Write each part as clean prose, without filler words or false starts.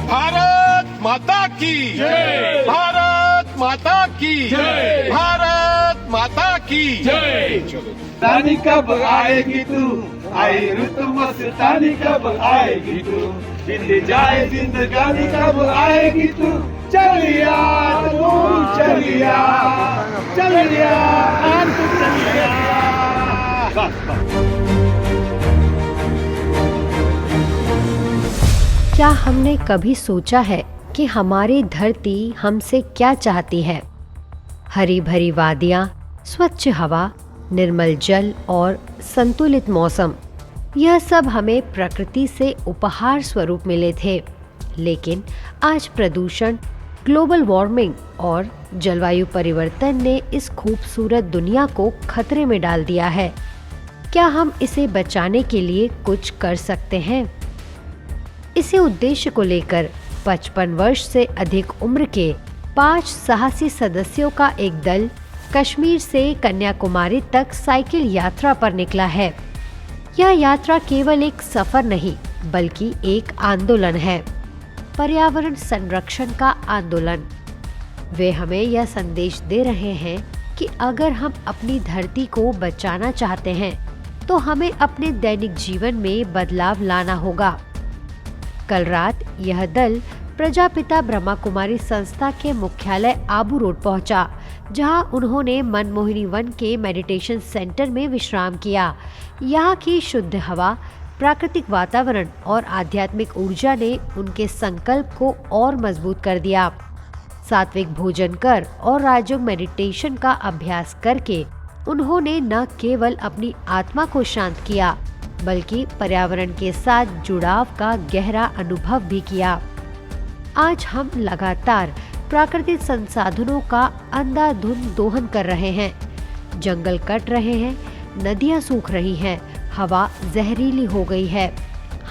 भारत माता की जय। भारत माता की जय। भारत माता की जय। तानी कब आएगी तू, आई रुत मस्तानी कब आएगी तू, बीत जाए जिंदगानी कब आएगी तू, चलिया तू चलिया चलिया तू चलिया। बस बस। क्या हमने कभी सोचा है कि हमारी धरती हमसे क्या चाहती है? हरी भरी वादियाँ, स्वच्छ हवा, निर्मल जल और संतुलित मौसम, यह सब हमें प्रकृति से उपहार स्वरूप मिले थे। लेकिन आज प्रदूषण, ग्लोबल वार्मिंग और जलवायु परिवर्तन ने इस खूबसूरत दुनिया को खतरे में डाल दिया है। क्या हम इसे बचाने के लिए कुछ कर सकते हैं? इसी उद्देश्य को लेकर 55 वर्ष से अधिक उम्र के 5 साहसी सदस्यों का एक दल कश्मीर से कन्याकुमारी तक साइकिल यात्रा पर निकला है। यह यात्रा केवल एक सफर नहीं बल्कि एक आंदोलन है, पर्यावरण संरक्षण का आंदोलन। वे हमें यह संदेश दे रहे हैं कि अगर हम अपनी धरती को बचाना चाहते हैं तो हमें अपने दैनिक जीवन में बदलाव लाना होगा। कल रात यह दल प्रजापिता ब्रह्मा कुमारी संस्था के मुख्यालय आबू रोड पहुंचा, जहां उन्होंने मनमोहिनी वन के मेडिटेशन सेंटर में विश्राम किया। यहाँ की शुद्ध हवा, प्राकृतिक वातावरण और आध्यात्मिक ऊर्जा ने उनके संकल्प को और मजबूत कर दिया। सात्विक भोजन कर और राजयोग मेडिटेशन का अभ्यास करके उन्होंने न केवल अपनी आत्मा को शांत किया बल्कि पर्यावरण के साथ जुड़ाव का गहरा अनुभव भी किया। आज हम लगातार प्राकृतिक संसाधनों का अंधाधुंध दोहन कर रहे हैं। जंगल कट रहे हैं, नदियां सूख रही हैं, हवा जहरीली हो गई है।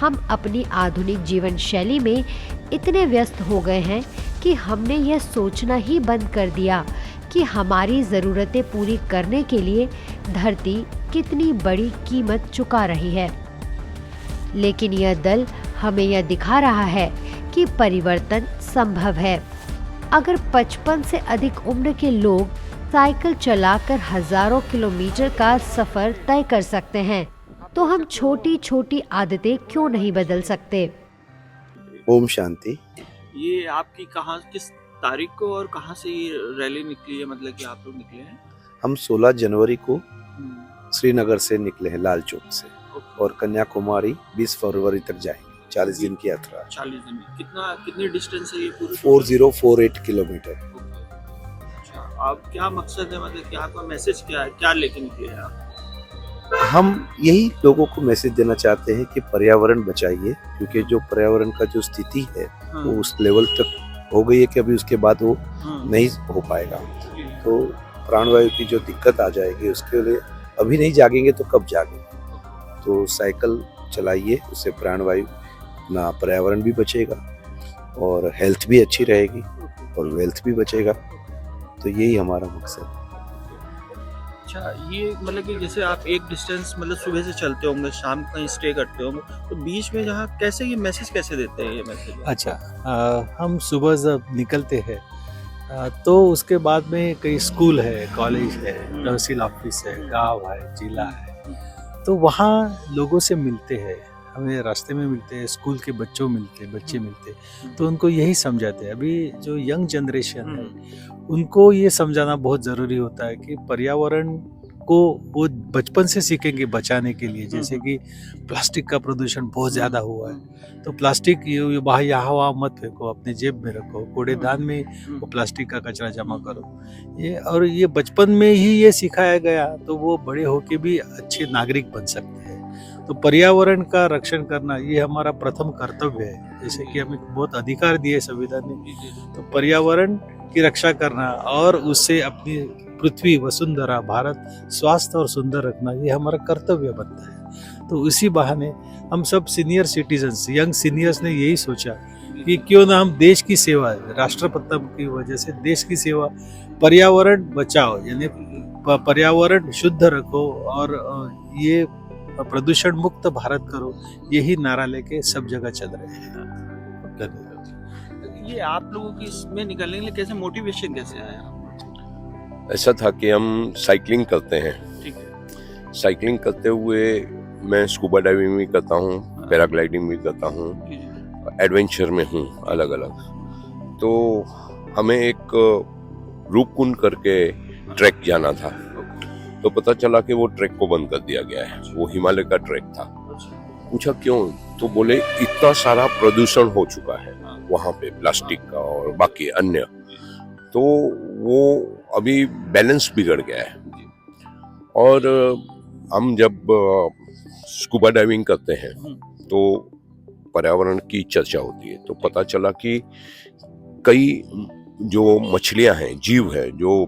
हम अपनी आधुनिक जीवन शैली में इतने व्यस्त हो गए हैं कि हमने यह सोचना ही बंद कर दिया कि हमारी ज़रूरतें पूरी करने के लिए धरती कितनी बड़ी कीमत चुका रही है। लेकिन यह दल हमें यह दिखा रहा है कि परिवर्तन संभव है। अगर 55 से अधिक उम्र के लोग साइकिल चलाकर हजारों किलोमीटर का सफर तय कर सकते हैं, तो हम छोटी छोटी आदतें क्यों नहीं बदल सकते? ओम शांति। ये आपकी कहाँ, किस तारीख को और कहाँ से ये रैली निकली है, मतलब कि आप लोग निकले हैं? हम 16 जनवरी को श्रीनगर से निकले हैं, लाल चौक से, और कन्याकुमारी 20 फरवरी तक जाएंगे। 40 दिन की यात्रा। 40 दिन में कितनी डिस्टेंस है ये पूरी? 4048 किलोमीटर। अच्छा, आप क्या मकसद है, मतलब कि आपका मैसेज क्या है, क्या लेके निकले हैं आप? हम यही लोगों को मैसेज देना चाहते हैं कि पर्यावरण बचाइए, क्योंकि जो पर्यावरण का जो स्थिति है वो उस लेवल तक हो गई है कि अभी उसके बाद वो नहीं हो पाएगा। तो प्राणवायु की जो दिक्कत आ जाएगी उसके लिए अभी नहीं जागेंगे तो कब जागेंगे। तो साइकिल चलाइए, उससे प्राणवायु ना, पर्यावरण भी बचेगा और हेल्थ भी अच्छी रहेगी और वेल्थ भी बचेगा। तो यही हमारा मकसद है। अच्छा, ये मतलब कि जैसे आप एक डिस्टेंस मतलब सुबह से चलते होंगे, शाम को कहीं स्टे करते होंगे, तो बीच में जहाँ कैसे ये मैसेज कैसे देते हैं ये मैसेज? अच्छा, हम सुबह जब निकलते हैं तो उसके बाद में कई स्कूल है, कॉलेज है, तहसील ऑफिस है, गांव है, जिला है, तो वहाँ लोगों से मिलते हैं। हमें रास्ते में मिलते हैं, स्कूल के बच्चे मिलते हैं, तो उनको यही समझाते हैं। अभी जो यंग जनरेशन है उनको ये समझाना बहुत ज़रूरी होता है कि पर्यावरण को वो बचपन से सीखेंगे बचाने के लिए। जैसे कि प्लास्टिक का प्रदूषण बहुत ज़्यादा हुआ है, तो प्लास्टिक यहाँ वहाँ मत फेंको, अपने जेब में रखो, कूड़ेदान में वो प्लास्टिक का कचरा जमा करो। ये बचपन में ही ये सिखाया गया तो वो बड़े होके भी अच्छे नागरिक बन सकते हैं। तो पर्यावरण का रक्षण करना ये हमारा प्रथम कर्तव्य है। जैसे कि हमें बहुत अधिकार दिए संविधान ने, तो पर्यावरण की रक्षा करना और उससे अपनी पृथ्वी वसुंधरा भारत स्वस्थ और सुंदर रखना ये हमारा कर्तव्य बनता है। तो इसी बहाने हम सब सीनियर सिटीजन्स, यंग सीनियर्स ने यही सोचा कि क्यों ना हम देश की सेवा, राष्ट्रपिता की वजह से देश की सेवा, पर्यावरण बचाओ, यानी पर्यावरण शुद्ध रखो और ये प्रदूषण मुक्त भारत करो, यही नारा लेके सब जगह चल रहे हैं। धन्यवाद। ये आप लोगों की इसमें निकलने के लिए कैसे मोटिवेशन कैसे आया? ऐसा था कि हम साइकिलिंग करते हैं। ठीक है। साइकिलिंग करते हुए मैं स्कूबा डाइविंग भी करता हूँ, पैराग्लाइडिंग भी करता हूँ, जी, जी। एडवेंचर में हूँ अलग अलग। तो हमें एक रूपकुंड करके ट्रैक जाना था, तो पता चला कि वो ट्रैक को बंद कर दिया गया है। वो हिमालय का ट्रैक था। पूछा क्यों, तो बोले इतना सारा प्रदूषण हो चुका है वहाँ पे, प्लास्टिक का और बाकी अन्य, तो वो अभी बैलेंस बिगड़ गया है। और हम जब स्कूबा डाइविंग करते हैं तो पर्यावरण की चर्चा होती है, तो पता चला कि कई जो मछलियां हैं, जीव है जो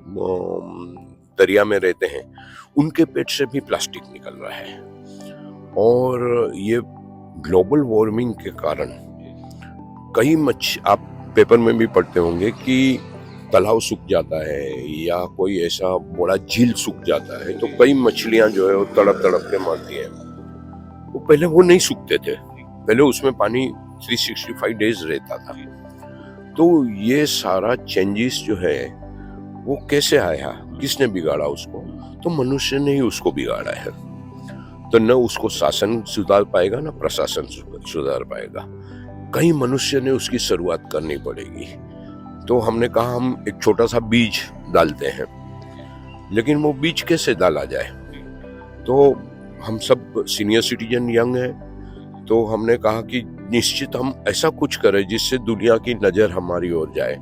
दरिया में रहते हैं, उनके पेट से भी प्लास्टिक निकल रहा है। और ये ग्लोबल वार्मिंग के कारण कई आप पेपर में भी पढ़ते होंगे कि तालाब सूख जाता है या कोई ऐसा बड़ा झील सूख जाता है, तो कई मछलियां जो है वो तड़प तड़प के मरती हैं। वो पहले वो नहीं सूखते थे, पहले उसमें पानी 365 डेज रहता था। तो ये सारा चेंजेस जो है वो कैसे आया, किसने बिगाड़ा उसको? तो मनुष्य ने ही उसको बिगाड़ा है। तो न उसको शासन सुधार पाएगा, न प्रशासन सुधार पाएगा। कहीं मनुष्य ने उसकी शुरुआत करनी पड़ेगी। तो हमने कहा हम एक छोटा सा बीज डालते हैं, लेकिन वो बीज कैसे डाला जाए? तो हम सब सीनियर सिटीजन यंग हैं, तो हमने कहा कि निश्चित हम ऐसा कुछ करें जिससे दुनिया की नज़र हमारी ओर जाए।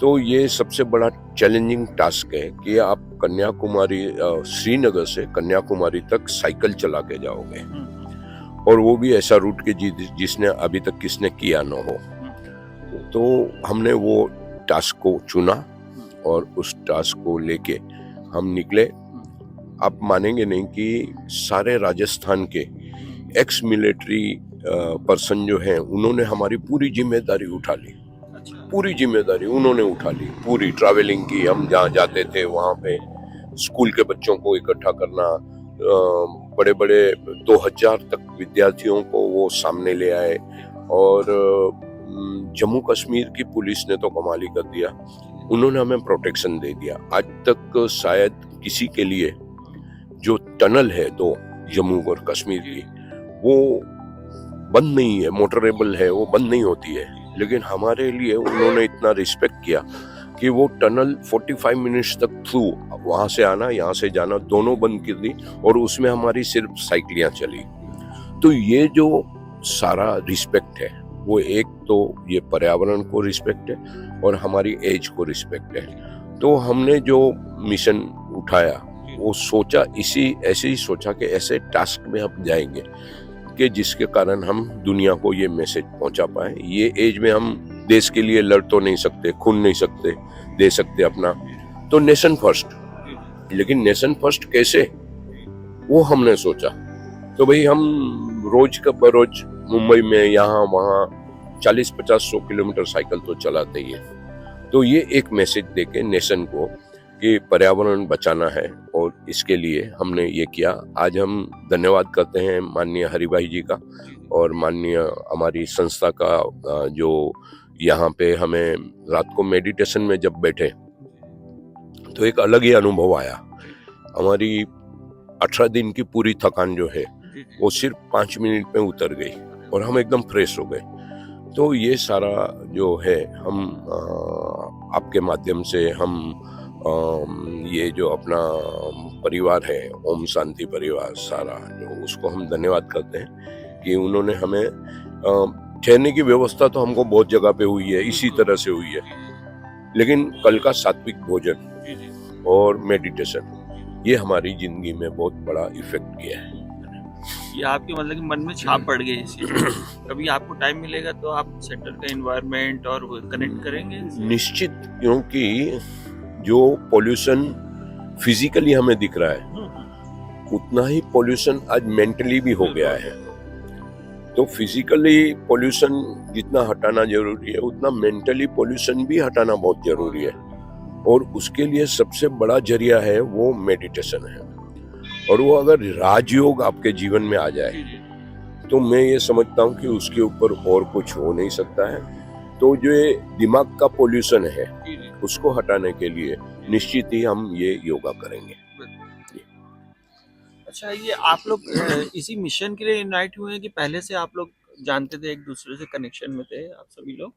तो ये सबसे बड़ा चैलेंजिंग टास्क है कि आप कन्याकुमारी, श्रीनगर से कन्याकुमारी तक साइकिल चला के जाओगे, और वो भी ऐसा रूट के जिसने अभी तक किसने किया न हो। तो हमने वो टास्क को चुना और उस टास्क को लेके हम निकले। आप मानेंगे नहीं कि सारे राजस्थान के एक्स मिलिट्री पर्सन जो हैं, उन्होंने हमारी पूरी जिम्मेदारी उठा ली। पूरी जिम्मेदारी उन्होंने उठा ली, पूरी ट्रैवलिंग की। हम जहाँ जाते थे वहाँ पे स्कूल के बच्चों को इकट्ठा करना, बड़े बड़े 2000 तक विद्यार्थियों को वो सामने ले आए। और जम्मू कश्मीर की पुलिस ने तो कमाल ही कर दिया, उन्होंने हमें प्रोटेक्शन दे दिया। आज तक शायद किसी के लिए जो टनल है दो जम्मू और कश्मीर की, वो बंद नहीं है, मोटरेबल है, वो बंद नहीं होती है। लेकिन हमारे लिए उन्होंने इतना रिस्पेक्ट किया कि वो टनल 45 मिनट्स तक थ्रू, वहाँ से आना यहाँ से जाना दोनों बंद कर दी, और उसमें हमारी सिर्फ साइकिलियाँ चली। तो ये जो सारा रिस्पेक्ट है, वो एक तो ये पर्यावरण को रिस्पेक्ट है और हमारी एज को रिस्पेक्ट है। तो हमने जो मिशन उठाया वो सोचा, ऐसे ही सोचा कि ऐसे टास्क में हम जाएंगे कि जिसके कारण हम दुनिया को ये मैसेज पहुंचा पाए। ये एज में हम देश के लिए लड़ तो नहीं सकते, खून नहीं सकते दे सकते अपना, तो नेशन फर्स्ट। लेकिन नेशन फर्स्ट कैसे, वो हमने सोचा। तो भाई हम रोज का बरोज मुंबई में यहाँ वहाँ 40-50-100 किलोमीटर साइकिल तो चलाते ही है। तो ये एक मैसेज देके नेशन को कि पर्यावरण बचाना है, और इसके लिए हमने ये किया। आज हम धन्यवाद करते हैं माननीय हरिभाई जी का और माननीय हमारी संस्था का, जो यहाँ पे हमें रात को मेडिटेशन में जब बैठे तो एक अलग ही अनुभव आया। हमारी 18 दिन की पूरी थकान जो है वो सिर्फ 5 मिनट में उतर गई और हम एकदम फ्रेश हो गए। तो ये सारा जो है हम आपके माध्यम से हम ये जो अपना परिवार है ओम शांति परिवार सारा, जो उसको हम धन्यवाद करते हैं कि उन्होंने हमें ठहरने की व्यवस्था तो हमको बहुत जगह पे हुई है, इसी तरह से हुई है, लेकिन कल का सात्विक भोजन और मेडिटेशन, ये हमारी जिंदगी में बहुत बड़ा इफेक्ट किया है। ये आपके मतलब कि मन में छाप पड़ गई इसी। कभी आपको टाइम मिलेगा तो आप सेंटर का एनवायरनमेंट और कनेक्ट करेंगे? निश्चित, क्योंकि जो पॉल्यूशन फिजिकली हमें दिख रहा है उतना ही पॉल्यूशन आज मेंटली भी हो गया है। तो फिजिकली पॉल्यूशन जितना हटाना जरूरी है, उतना मेंटली पॉल्यूशन भी हटाना बहुत जरूरी है। और उसके लिए सबसे बड़ा जरिया है वो मेडिटेशन है। और वो अगर राजयोग आपके जीवन में आ जाए तो मैं ये समझता हूँ कि उसके ऊपर और कुछ हो नहीं सकता है। तो जो ये दिमाग का पोल्यूशन है जी जी। उसको हटाने के लिए निश्चित ही हम ये योगा करेंगे। अच्छा, ये आप लोग इसी मिशन के लिए यूनाइट हुए हैं कि पहले से आप लोग जानते थे, एक दूसरे से कनेक्शन में थे आप सभी लोग?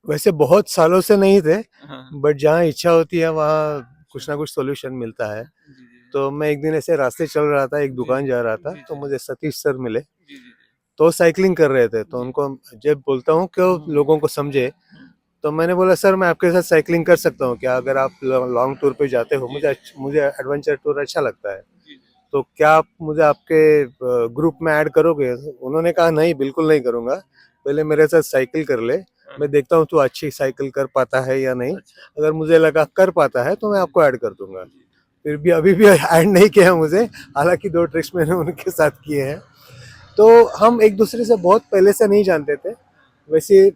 वैसे बहुत सालों से नहीं थे, हाँ, बट जहाँ इच्छा होती है वहाँ कुछ ना कुछ सोल्यूशन मिलता है। जी, जी, जी। तो मैं एक दिन ऐसे रास्ते चल रहा था, एक दुकान जा रहा था, जी, तो जी। मुझे सतीश सर मिले। जी, जी, जी। तो साइकिलिंग कर रहे थे, तो उनको जब बोलता हूँ कि वो लोगों को समझे, तो मैंने बोला सर मैं आपके साथ साइकिलिंग कर सकता हूँ क्या, अगर आप लॉन्ग टूर पे जाते हो, मुझे एडवेंचर टूर अच्छा लगता है, जी, जी। तो क्या आप मुझे आपके ग्रुप में ऐड करोगे? उन्होंने कहा नहीं, बिल्कुल नहीं करूँगा, पहले मेरे साथ साइकिल कर ले, मैं देखता हूँ तू अच्छी साइकिल कर पाता है या नहीं, अच्छा। अगर मुझे लगा कर पाता है तो मैं आपको ऐड कर दूंगा। फिर भी अभी भी ऐड नहीं किया मुझे, हालांकि 2 ट्रिक्स मैंने उनके साथ किए हैं। तो हम एक दूसरे से बहुत पहले से नहीं जानते थे, वैसे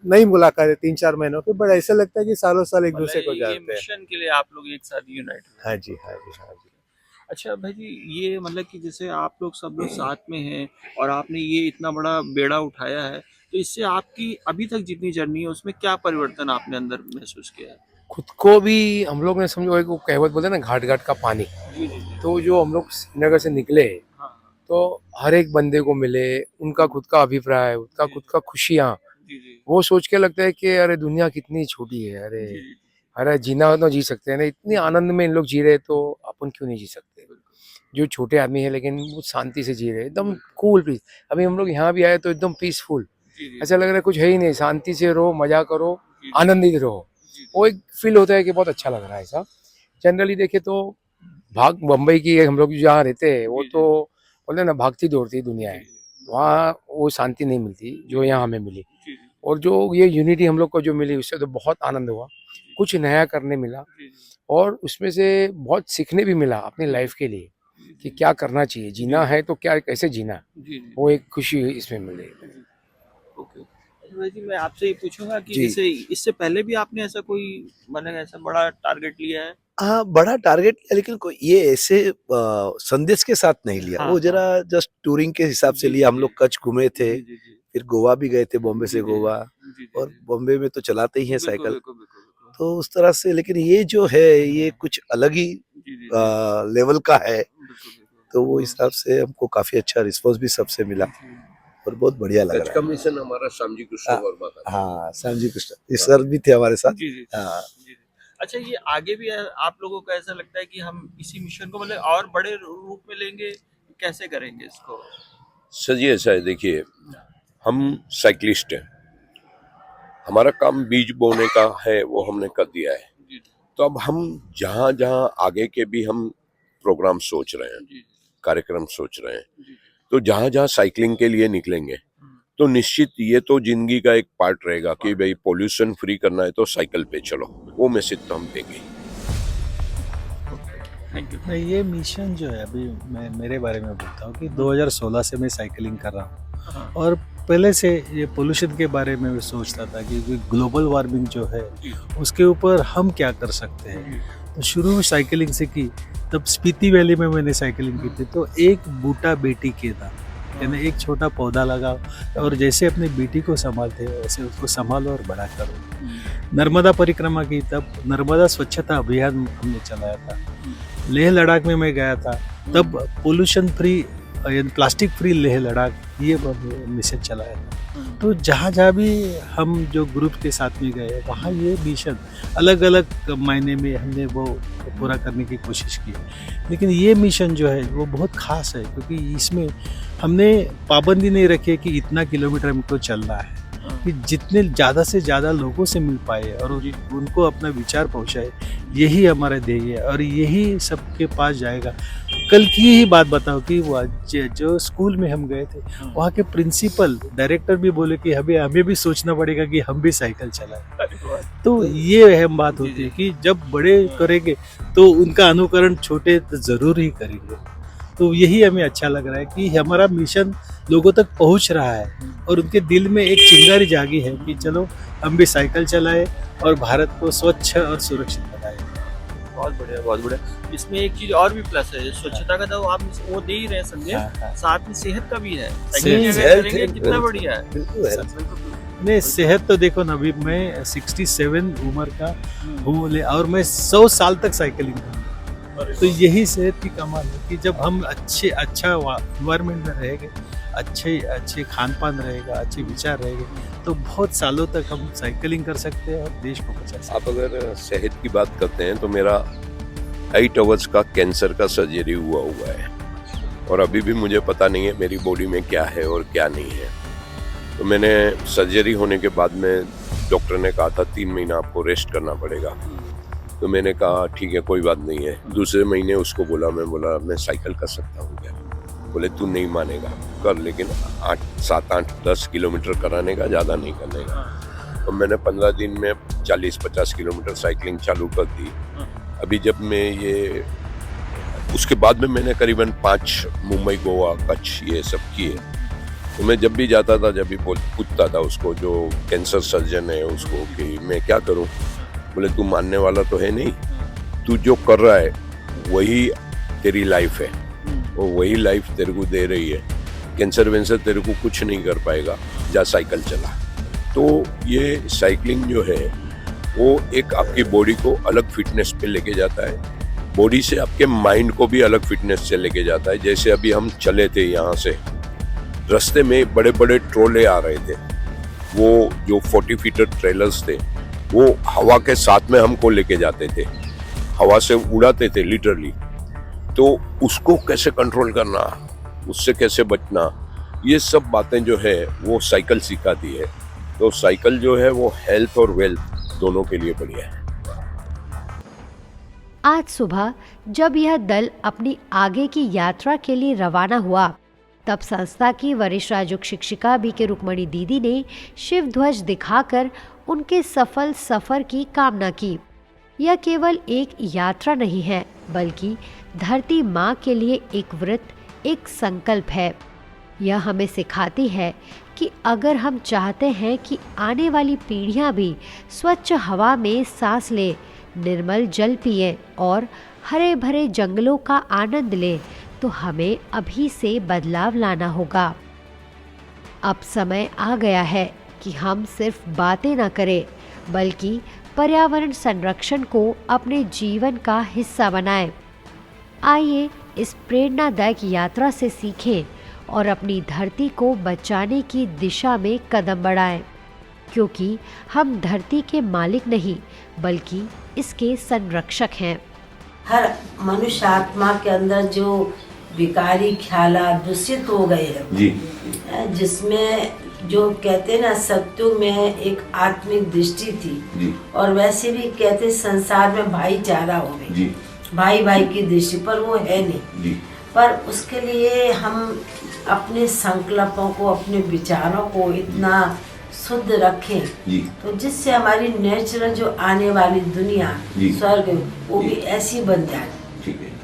नई मुलाकात है 3-4 महीनों की, बट ऐसा लगता है कि सालों साल एक दूसरे को मतलब ये जानते हैं। मिशन के लिए आप लोग एक साथ यूनाइट हुए। हाँ जी, हाँ जी, हाँ जी। अच्छा भाई जी, ये मतलब कि जैसे आप लोग सब लोग साथ में हैं और आपने ये इतना बड़ा बेड़ा उठाया है, तो इससे आपकी अभी तक जितनी जर्नी है उसमें क्या परिवर्तन आपने अंदर महसूस किया है? खुद को भी हम लोग ने समझो, एक वो कहावत बोलते हैं ना, घाट घाट का पानी। जी जी जी। तो जो हम लोग श्रीनगर से निकले, हाँ तो हर एक बंदे को मिले, उनका खुद का अभिप्राय, उनका खुद का खुशियाँ, जी जी वो सोच के लगता है कि अरे दुनिया कितनी छोटी है, अरे जी जी। अरे जीना हो तो जी सकते हैं ना, इतने आनंद में इन लोग जी रहे, तो अपन क्यों नहीं जी सकते? जो छोटे आदमी है लेकिन वो शांति से जी रहे, एकदम कूल पीस। अभी हम लोग यहाँ भी आए तो एकदम पीसफुल, जी जी ऐसा लग रहा है कुछ है ही नहीं, शांति से रहो, मजा करो, जी। आनंदित रहो। जी। वो एक फील होता है कि बहुत अच्छा लग रहा है ऐसा। जनरली देखे तो भाग बम्बई की हम लोग जहाँ रहते हैं, वो जी, जी। तो बोलते हैं ना, भागती दौड़ती दुनिया है, वहाँ वो शांति नहीं मिलती जो यहाँ हमें मिली। जी, जी, और जो ये यूनिटी हम लोग को जो मिली, उससे तो बहुत आनंद हुआ, कुछ नया करने मिला, जी, जी, और उसमें से बहुत सीखने भी मिला अपनी लाइफ के लिए कि क्या करना चाहिए, जीना है तो क्या, कैसे जीना, जी, जी। वो एक खुशी इसमें मिली। ओके। अच्छा भाई जी, मैं आपसे ये पूछूंगा कि जी। जैसे इससे पहले भी आपने ऐसा कोई मतलब ऐसा बड़ा टारगेट लिया है? हाँ, बड़ा टारगेट लिया, लेकिन ये ऐसे संदेश के साथ नहीं लिया, हाँ, वो जरा जस्ट टूरिंग के हिसाब से जी, लिया। हम जी, लोग कच्छ घूमे थे, जी, जी, जी। फिर गोवा भी गए थे, बॉम्बे जी, से जी, गोवा, जी, जी, और जी। बॉम्बे में तो चलाते ही है बिल्कुल, साइकिल, बिल्कुल, बिल्कुल, बिल्कुल। तो उस तरह से। लेकिन ये जो है ये कुछ अलग ही जी, जी, जी। लेवल का है, बिल्कुल, बिल्कुल। तो वो हिसाब से हमको काफी अच्छा रिस्पॉन्स भी सबसे मिला और बहुत बढ़िया लग कच्छ रहा का है। मिशन हमारा श्यामजी कृष्ण हाँ, वर्मा का था। हाँ, श्याम जी कृष्ण ये सर भी थे हमारे साथ। जी, जी, हाँ। जी, जी। अच्छा, ये आगे भी आप लोगों को ऐसा लगता है कि हम इसी मिशन को मतलब और बड़े रूप में लेंगे, कैसे करेंगे इसको? सर जी ऐसा है, देखिए हम साइकिलिस्ट हैं, हमारा काम बीज बोने का है, वो हमने कर दिया है। जी, तो अब हम जहाँ जहाँ आगे के भी हम प्रोग्राम सोच रहे हैं, जी, कार्यक्रम सोच रहे हैं, जी। तो जहाँ जहाँ साइकिलिंग के लिए निकलेंगे, तो निश्चित ये तो जिंदगी का एक पार्ट रहेगा कि भाई पोल्यूशन फ्री करना है तो साइकिल पे चलो, वो मैसेज तो हम देंगे। Thank you. नहीं, ये मिशन जो है, अभी मैं मेरे बारे में बोलता हूँ कि 2016 से मैं साइकिलिंग कर रहा हूँ, हाँ, और पहले से ये पोल्यूशन के बारे में मैं सोचता था कि ग्लोबल वार्मिंग जो है जी। उसके ऊपर हम क्या कर सकते हैं। तो शुरू में साइकिलिंग से की, तब स्पीति वैली में मैंने साइकिलिंग की थी, तो एक बूटा बेटी के था, यानी एक छोटा पौधा लगाओ और जैसे अपनी बेटी को संभालते हो वैसे उसको संभालो और बड़ा करो। नर्मदा परिक्रमा की, तब नर्मदा स्वच्छता अभियान हमने चलाया था। लेह लद्दाख में मैं गया था, तब पोल्यूशन फ्री यानी प्लास्टिक फ्री लेह लद्दाख ये मिशन चलाया था। तो जहाँ जहाँ भी हम जो ग्रुप के साथ में गए, वहाँ ये मिशन अलग अलग मायने में हमने वो पूरा करने की कोशिश की। लेकिन ये मिशन जो है वो बहुत ख़ास है, क्योंकि इसमें हमने पाबंदी नहीं रखी है कि इतना किलोमीटर हमको चलना है, कि जितने ज़्यादा से ज़्यादा लोगों से मिल पाए और उनको अपना विचार पहुँचाए, यही हमारा ध्येय है और यही सबके पास जाएगा। कल की ही बात बताओ कि वो जो स्कूल में हम गए थे, वहाँ के प्रिंसिपल डायरेक्टर भी बोले कि हमें भी सोचना पड़ेगा कि हम भी साइकिल चलाएं। तो ये अहम बात होती है कि जब बड़े करेंगे तो उनका अनुकरण छोटे तो ज़रूर ही करेंगे। तो यही हमें अच्छा लग रहा है कि हमारा मिशन लोगों तक पहुंच रहा है और उनके दिल में एक चिंगारी जागी है कि चलो हम भी साइकिल चलाएं और भारत को स्वच्छ और सुरक्षित बनाएं। बहुत बढ़िया, बहुत बढ़िया। इसमें एक चीज और भी प्लस है, स्वच्छता का तो आप वो दे ही रहे हैं संदेश, हाँ, हाँ। साथ में सेहत का भी है। सेहत साइकिल करेंगे, कितना बढ़िया है। बिल्कुल है। बिल्कुल। नहीं, सेहत तो देखो ना, अभी मैं 67 उम्र का हूँ और मैं 100 साल तक साइकिलिंग करूँगा। तो यही सेहत की कमाल है कि जब हम अच्छा इन्वायरमेंट में रहेंगे, अच्छे खान पान रहेगा, अच्छे विचार रहेंगे, तो बहुत सालों तक हम साइकिलिंग कर सकते हैं और देश को बचा सकते हैं। आप अगर सेहत की बात करते हैं तो मेरा 8 आवर्स का कैंसर का सर्जरी हुआ है और अभी भी मुझे पता नहीं है मेरी बॉडी में क्या है और क्या नहीं है। तो मैंने सर्जरी होने के बाद में डॉक्टर ने कहा था 3 महीना आपको रेस्ट करना पड़ेगा। तो मैंने कहा ठीक है, कोई बात नहीं है। दूसरे महीने उसको बोला मैं साइकिल कर सकता हूँ क्या? बोले तू नहीं मानेगा, कर, लेकिन 7, 8, 10 किलोमीटर कराने का, ज़्यादा नहीं करने का। तो मैंने 15 दिन में 40-50 किलोमीटर साइकिलिंग चालू कर दी। अभी जब मैं ये उसके बाद में मैंने करीबन 5 मुंबई, गोवा, कच्छ ये सब किए। तो मैं जब भी जाता था, जब भी पूछता था उसको, जो कैंसर सर्जन है उसको, कि मैं क्या करूं? बोले तू मानने वाला तो है नहीं, तू जो कर रहा है वही तेरी लाइफ है और वही लाइफ तेरे को दे रही है। कैंसर वेंसर तेरे को कुछ नहीं कर पाएगा, जा साइकिल चला। तो ये साइकिलिंग जो है वो एक आपकी बॉडी को अलग फिटनेस पे लेके जाता है, बॉडी से आपके माइंड को भी अलग फिटनेस से लेके जाता है। जैसे अभी हम चले थे, यहाँ से रास्ते में बड़े बड़े ट्रोले आ रहे थे, वो जो 40 फीटर ट्रेलर्स थे, वो हवा के साथ में हमको लेके जाते थे, हवा से उड़ाते थे लिटरली। तो उसको कैसे कंट्रोल करना, उससे कैसे बचना, ये सब बातें जो है वो साइकिल सिखाती है। तो साइकिल जो है वो हेल्थ और वेल्थ दोनों के लिए बढ़िया है। आज सुबह जब यह दल अपनी आगे की यात्रा के लिए रवाना हुआ, तब संस्था की वरिष्ठ राजयोग शिक्षिका बीके रुक्मणी दीदी ने शिव ध्वज दिखाकर उनके सफल सफर की कामना की। यह केवल एक यात्रा नहीं है, बल्कि धरती माँ के लिए एक व्रत, एक संकल्प है। यह हमें सिखाती है कि अगर हम चाहते हैं कि आने वाली पीढ़ियाँ भी स्वच्छ हवा में सांस ले, निर्मल जल पिए और हरे भरे जंगलों का आनंद ले, तो हमें अभी से बदलाव लाना होगा। अब समय आ गया है कि हम सिर्फ बातें न करें, बल्कि पर्यावरण संरक्षण को अपने जीवन का हिस्सा बनाएं। आइए इस प्रेरणादायक यात्रा से सीखें और अपनी धरती को बचाने की दिशा में कदम बढ़ाएं, क्योंकि हम धरती के मालिक नहीं, बल्कि इसके संरक्षक हैं। हर मनुष्य आत्मा के अंदर जो विकारी ख्यालात दूषित हो गए हैं जी, जिसमें जो कहते हैं ना, सत्युग में एक आत्मिक दृष्टि थी जी, और वैसे भी कहते संसार में भाईचारा हो गई, भाई भाई की दृष्टि, पर वो है नहीं जी। पर उसके लिए हम अपने संकल्पों को, अपने विचारों को इतना शुद्ध रखें जी, तो जिससे हमारी नेचुरल जो आने वाली दुनिया, स्वर्ग, वो भी ऐसी बन जाए, ठीक है,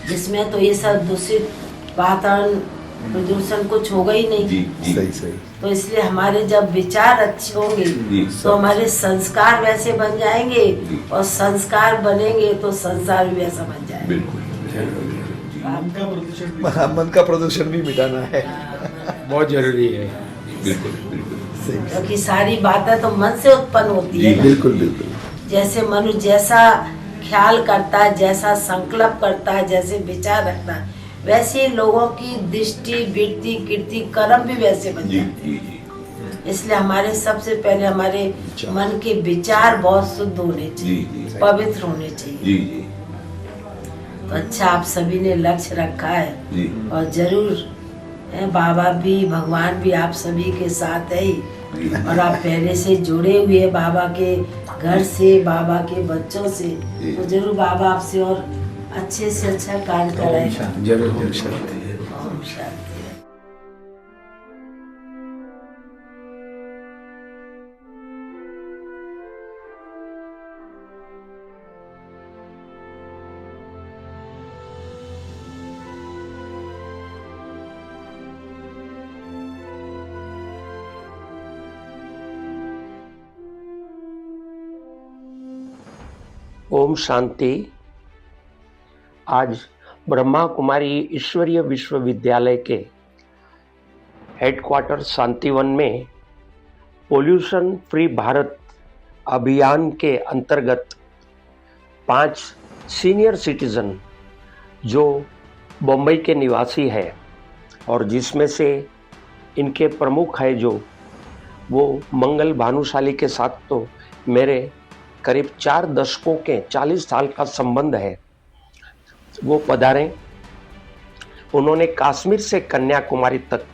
जिसमें तो ये सब दूषित वातावरण, प्रदूषण कुछ होगा ही नहीं। जी, जी, सही। तो इसलिए हमारे जब विचार अच्छे होंगे तो हमारे संस्कार वैसे बन जाएंगे और संस्कार बनेंगे तो संसार भी वैसा बन जाएगा। बिल्कुल। मन का प्रदूषण भी मिटाना है, बहुत जरूरी है। बिल्कुल बिल्कुल क्योंकि सारी बातें तो मन से उत्पन्न होती है। बिल्कुल बिल्कुल। जैसे मनुष्य जैसा ख्याल करता है, जैसा संकल्प करता है, जैसे विचार रखता है, वैसे ही लोगों की दृष्टि, वृत्ति, कीर्ति, कर्म भी वैसे बन जाते हैं। इसलिए हमारे सबसे पहले हमारे मन के विचार बहुत शुद्ध होने चाहिए, पवित्र होने चाहिए। तो अच्छा, आप सभी ने लक्ष्य रखा है और जरूर बाबा भी, भगवान भी आप सभी के साथ है और आप पहले से जुड़े हुए हैं बाबा के घर से, बाबा के बच्चों से, तो जरूर बाबा आपसे और अच्छे से अच्छा कार्य कराएगा। जरूर। शांति। ओम शांति। आज ब्रह्मा कुमारी ईश्वरीय विश्वविद्यालय के हेडक्वार्टर शांतिवन में पोल्यूशन फ्री भारत अभियान के अंतर्गत 5 सीनियर सिटीजन जो बम्बई के निवासी है और जिसमें से इनके प्रमुख है जो वो मंगल भानुशाली के साथ तो मेरे करीब 4 दशकों के 40 साल का संबंध है, वो पधारे। उन्होंने कश्मीर से कन्याकुमारी तक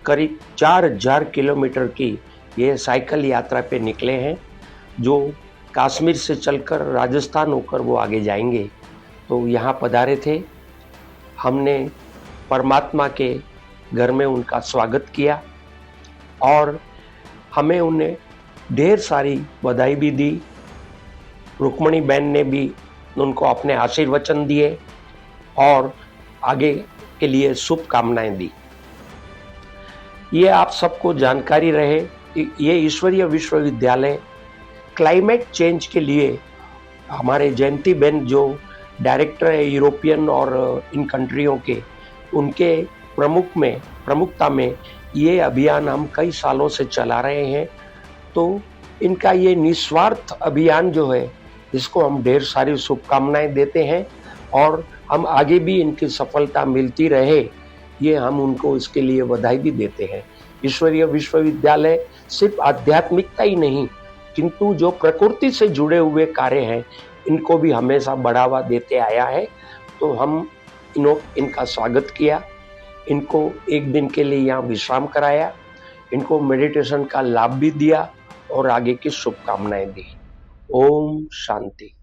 करीब 4000 किलोमीटर की ये साइकिल यात्रा पे निकले हैं, जो कश्मीर से चलकर राजस्थान होकर वो आगे जाएंगे। तो यहाँ पधारे थे, हमने परमात्मा के घर में उनका स्वागत किया और हमें उन्हें ढेर सारी बधाई भी दी। रुक्मणी बहन ने भी उनको अपने आशीर्वचन दिए और आगे के लिए शुभकामनाएं दी। ये आप सबको जानकारी रहे, ये ईश्वरीय विश्वविद्यालय क्लाइमेट चेंज के लिए हमारे जयंती बेन जो डायरेक्टर है यूरोपियन और इन कंट्रियों के, उनके प्रमुखता में ये अभियान हम कई सालों से चला रहे हैं। तो इनका ये निस्वार्थ अभियान जो है, इसको हम ढेर सारी शुभकामनाएं देते हैं और हम आगे भी इनकी सफलता मिलती रहे, ये हम उनको इसके लिए बधाई भी देते हैं। ईश्वरीय विश्वविद्यालय सिर्फ आध्यात्मिकता ही नहीं, किंतु जो प्रकृति से जुड़े हुए कार्य हैं, इनको भी हमेशा बढ़ावा देते आया है। तो हम इनका स्वागत किया, इनको एक दिन के लिए यहाँ विश्राम कराया, इनको मेडिटेशन का लाभ भी दिया और आगे की शुभकामनाएं दी। ओम शांति।